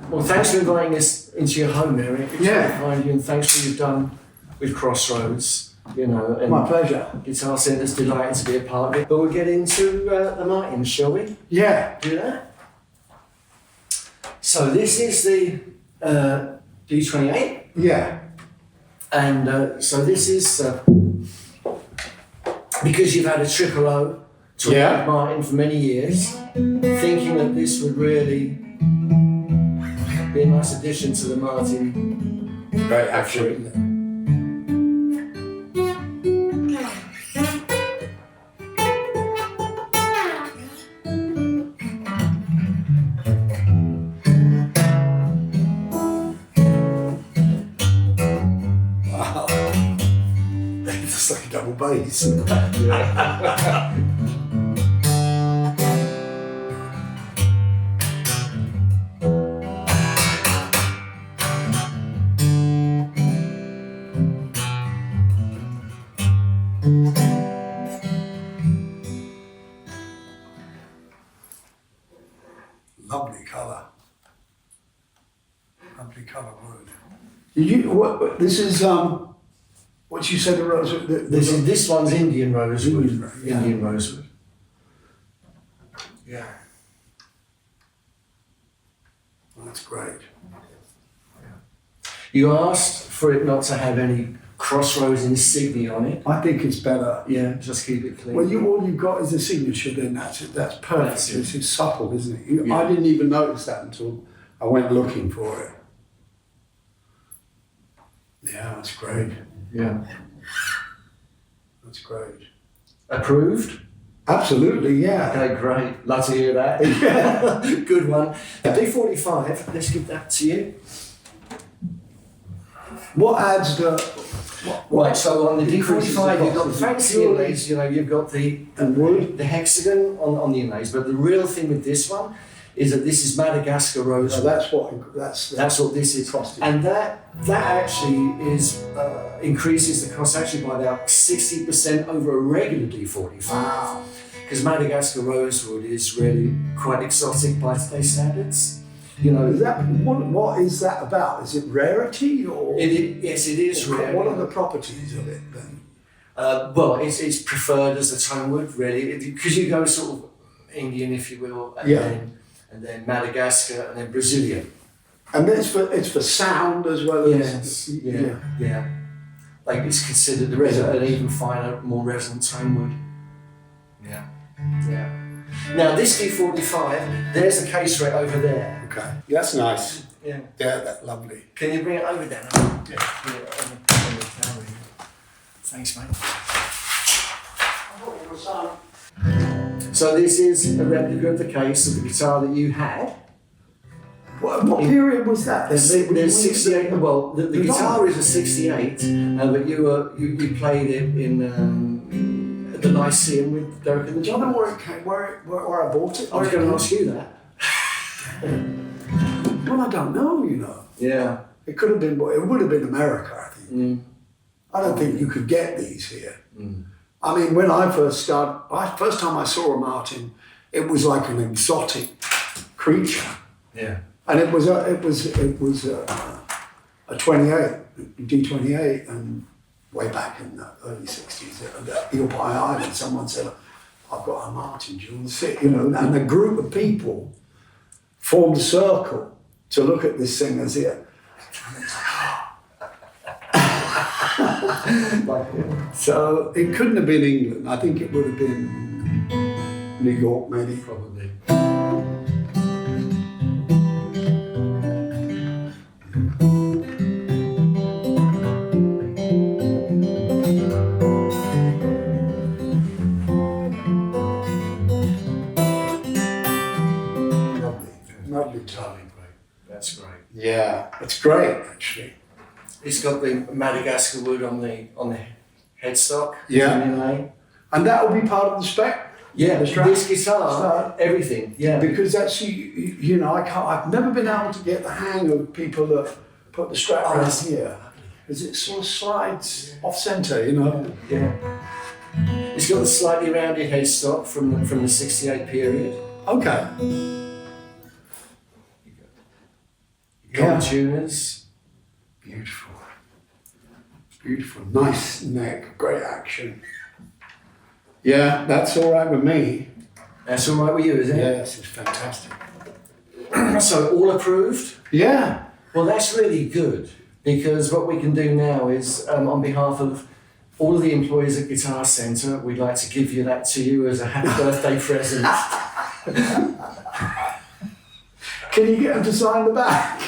Well, thanks for inviting us into your home, Eric. It's Yeah. very kind of you, and thanks for what you've done with Crossroads. You know, and My pleasure. Guitar Centre's delighted to be a part of it. But we'll get into the Martins, shall we? Yeah. Do that. So this is the D28, Yeah. and so this is because you've had a triple O to Yeah. Martin for many years, thinking that this would really be a nice addition to the Martin. Very accurate. Wow. It's like a double bass. Lovely colour. Lovely colour wood. What this is what you said the rosewood. This one's Indian rosewood. Indian rosewood. Yeah. That's great. You asked for it not to have any Crossroads insignia on it. I think it's better. Yeah, just keep it clean. Well, all you've got is a signature. Then that's it. That's perfect. That's it. It's supple, isn't it? Yeah. I didn't even notice that until I went looking for it. Yeah, that's great. Yeah. That's great. Approved? Absolutely, yeah. Okay, great. Love to hear that. Good one. D45, let's give that to you. What adds the? Right, so on the increases D45, you've got cost? the fancy inlays, you know, you've got the wood? the hexagon on the inlays, but the real thing with this one is that this is Madagascar So rosewood. that's That's what this is. Costing. And that actually is increases the cost actually by about 60% over a regular D45. Wow. Because Madagascar rosewood is really quite exotic by today's standards. You know, Is that what is that about? Is it rarity or? yes, it is rare. What are the properties of it then? Well, it's preferred as a tone wood, really, because you go sort of Indian, if you will, and Yeah. then Madagascar, and then Brazilian. And it's for sound as well as Yeah. Like it's considered an even finer, more resonant tone wood. Yeah. Now this D45, there's the case for it over there. Okay, that's nice. Yeah. Yeah, that's lovely. Can you bring it over there? Yeah. On the camera. Thanks, mate. So this is a replica of the case of the guitar that you had. What period was that? There's 68. Well, the guitar is a 68, but you played it in at the Lyceum with Derek and the Do you know John. where it came? Where I bought it? I was going to ask you that. Well, I don't know. You know, Yeah. it could have been. It would have been America, I think. Mm. I don't think you could get these here. Mm. I mean, when I first started, first time I saw a Martin, it was like an exotic creature, Yeah. and it was a 28 D28, and way back in the early 60s at Eel Pie Island, someone said, "I've got a Martin, do you want to sit?" You know, and a group of people formed a circle to look at this thing as it. So it couldn't have been England. I think it would have been New York, maybe. Probably. Lovely time. That's great. Yeah, it's great actually. It's got the Madagascar wood on the headstock. Yeah. Inlay. And that will be part of the spec. Yeah, The strap? this guitar, Start. everything. Yeah. Because that's you know I've never been able to get the hang of people that put the strap around here. Because it sort of slides off centre, you know. Yeah. It's got the slightly rounded headstock from the 68 period. Okay. Drum tuners. Beautiful. Beautiful. Nice neck, great action. Yeah, that's all right with me. That's all right with you, is it? Yes, it's fantastic. So all approved? Yeah. Well, that's really good, because what we can do now is, on behalf of all of the employees at Guitar Centre, we'd like to give you that to you as a happy birthday present. Can you get them to sign the back?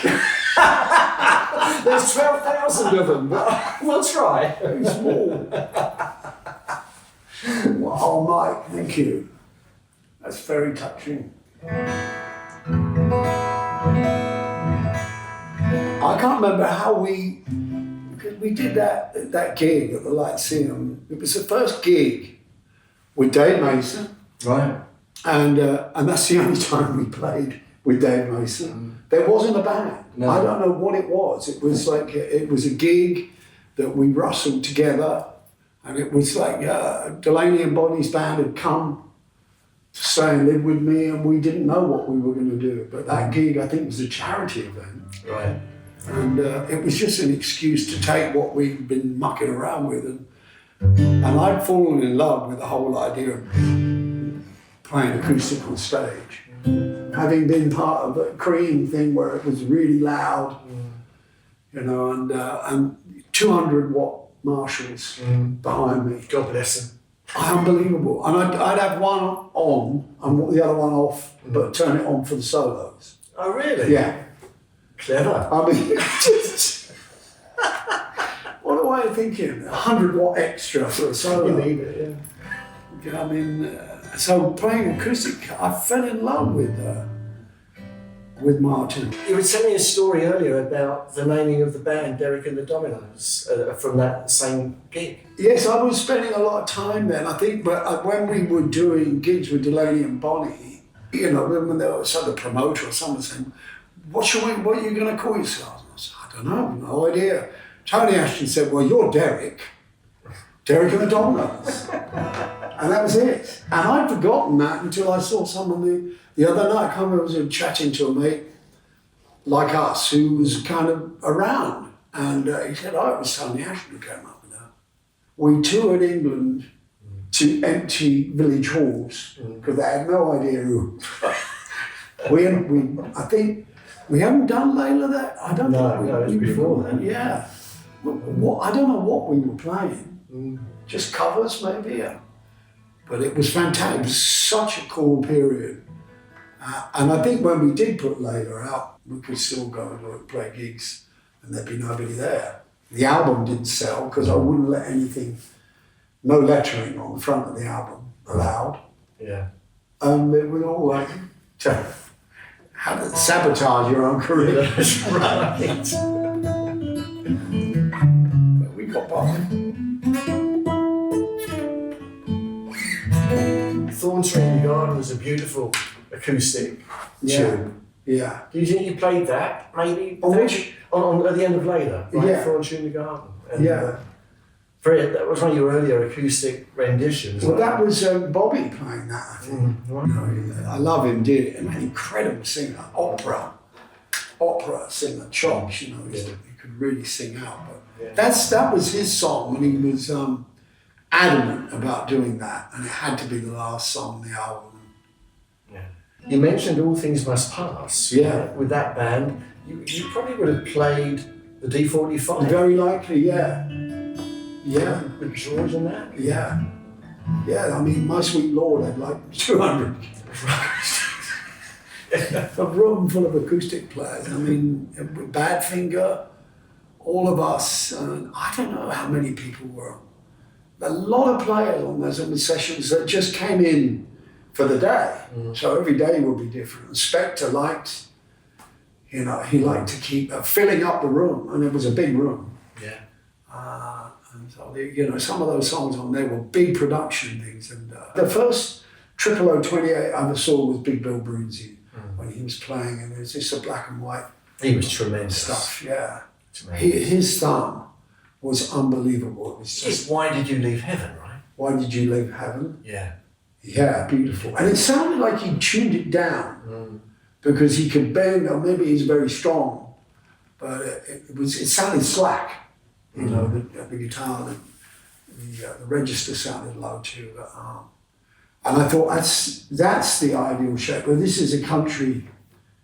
There's 12,000 of them, but we'll try. Very small. Wow, Mike, thank you. That's very touching. I can't remember how because we did that gig at the Lyceum. It was the first gig with Dave Mason. Right. And that's the only time we played with Dave Mason. There wasn't a band. No. I don't know what it was. It was like, it was a gig that we rustled together, and it was like Delaney and Bonnie's band had come to stay and live with me, and we didn't know what we were going to do. But that gig, I think, was a charity event. Right. And it was just an excuse to take what we'd been mucking around with. And I'd fallen in love with the whole idea of playing acoustic on stage. Having been part of the Cream thing where it was really loud, you know, and 200 watt Marshalls behind me. God bless them. Unbelievable. And I'd have one on and the other one off, but turn it on for the solos. Oh, really? Yeah. Clever. I mean, just, what am I thinking? 100 watt extra for a solo. You need it, yeah. I mean, so playing acoustic, I fell in love with Martin. You were telling me a story earlier about the naming of the band, Derek and the Dominos, from that same gig. Yes, I was spending a lot of time then. I think, but when we were doing gigs with Delaney and Bonnie, you know, when there was some promoter or someone saying, what are you going to call yourselves? And I said, I don't know, no idea. Tony Ashton said, well, you're Derek and the Dominos. And that was it. And I'd forgotten that until I saw someone the other night. I can't remember, I was chatting to a mate like us who was kind of around. And he said, oh, it was Tony Ashton who came up with that. We toured England to empty village halls because they had no idea who. I think we haven't done Layla that. I don't think it was before then. Yeah. I don't know what we were playing. Just covers maybe. Yeah. But it was fantastic. It was such a cool period. And I think when we did put Layla out, we could still go and play gigs and there'd be nobody there. The album didn't sell because I wouldn't let no lettering on the front of the album allowed. Yeah. It was all like, how to sabotage your own career. That's right. But we got by. Thorn Tree in the Garden was a beautiful acoustic tune. Yeah. Do you think you played that, maybe? On which? At the end of Layla, right? Yeah. Thorn Tree in the Garden. And, Yeah. that was one of your earlier acoustic renditions. Well, that was Bobby playing that, I think. Right. You know, I love him dearly. An incredible singer, opera singer, chops. You know, he could really sing out. But that was his song, and he was adamant about doing that, and it had to be the last song on the album. Yeah. You mentioned All Things Must Pass. Yeah. Right? With that band, you probably would have played the D45. Very likely, yeah. Yeah. With George and that. Yeah. Yeah, I mean, My Sweet Lord had like 200. A room full of acoustic players. I mean, Badfinger, all of us, and I don't know how many people were. A lot of players on those sessions that just came in for the day. So every day would be different. And Spector liked, he liked to keep filling up the room, and it was a big room. Yeah. And so, some of those songs on there were big production things. And the first 00028 I ever saw was Big Bill Broonzy when he was playing, and it was just a black and white. He was tremendous. Stuff, yeah. His thumb was unbelievable. It was just. Why Did You Leave Heaven, right? Why Did You Leave Heaven? Yeah. Yeah, beautiful. And it sounded like he tuned it down because he could bend, or maybe he's very strong, but it sounded slack. You know, the guitar, the register sounded low too. And I thought that's the ideal shape. Well, this is a country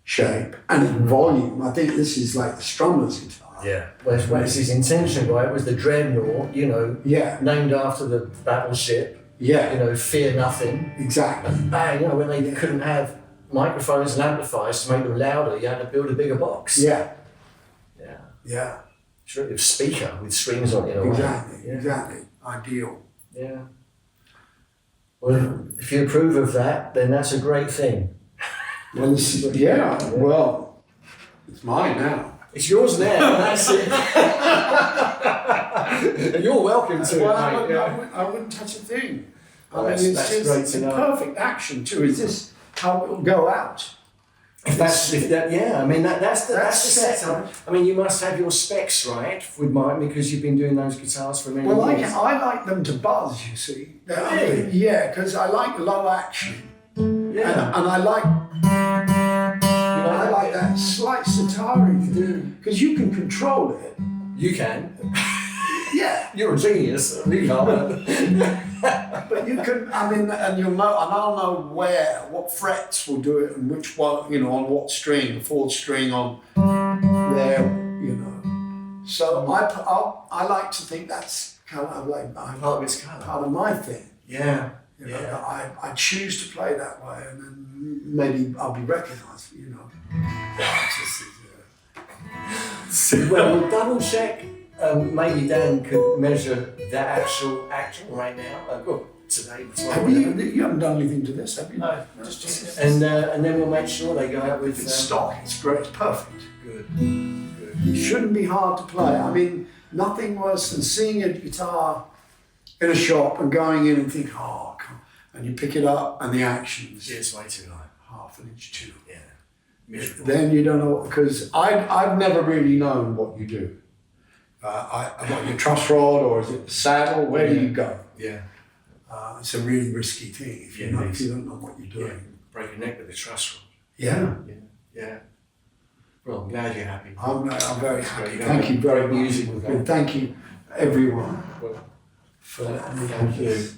shape and in volume. I think this is like the strummer's guitar. Yeah. Well, it's his intention, right? It was the Dreadnought, you know, named after the battleship. Yeah. You know, fear nothing. Exactly. And bang, you know, when they couldn't have microphones and amplifiers to make them louder, you had to build a bigger box. Yeah. Yeah. Yeah. Sure, a speaker with strings on it. Exactly. Ideal. Yeah. Well, if you approve of that, then that's a great thing. Well, well, it's mine now. It's yours now, that's it. And you're welcome to it, mate. I wouldn't touch a thing. Well, I mean, that's it's great just to know. perfect action too. Is this how it will go out? I mean that's the setup. I mean, you must have your specs right with mine because you've been doing those guitars for many years. I like them to buzz. You see, Really? yeah, because I like low action, Yeah. and I like that slight sitar thing because you can control it. You can. Yeah, You're a genius. You can't. but you can. I mean, and you'll know, and I'll know what frets will do it, and which one, you know, on what string, the fourth string on there, you know. So I like to think that's kind of like Part of its colour. part of my thing. Yeah. You know, I choose to play that way, and then maybe I'll be recognised. You know. Well, we'll double check. Maybe Dan could measure the actual action right now. Today. You haven't done anything to this, have you? No, just and then we'll make sure they go out with stock. It's great. It's perfect. Good. It shouldn't be hard to play. I mean, nothing worse than seeing a guitar in a shop and going in and think, oh, come, and you pick it up and the action's It's way too light. half an inch too. Yeah. Miserable. Then you don't know, because I've never really known what you do. What, your truss rod, or is it the saddle? Where do you go? Yeah. It's a really risky thing if you don't know what you're doing. Yeah. Break your neck with a truss rod. Yeah. Yeah. Well, I'm glad you're happy. I'm very happy. Great. Thank you very Great much. music with that. And thank you, everyone, Well, for letting me thank do you. this.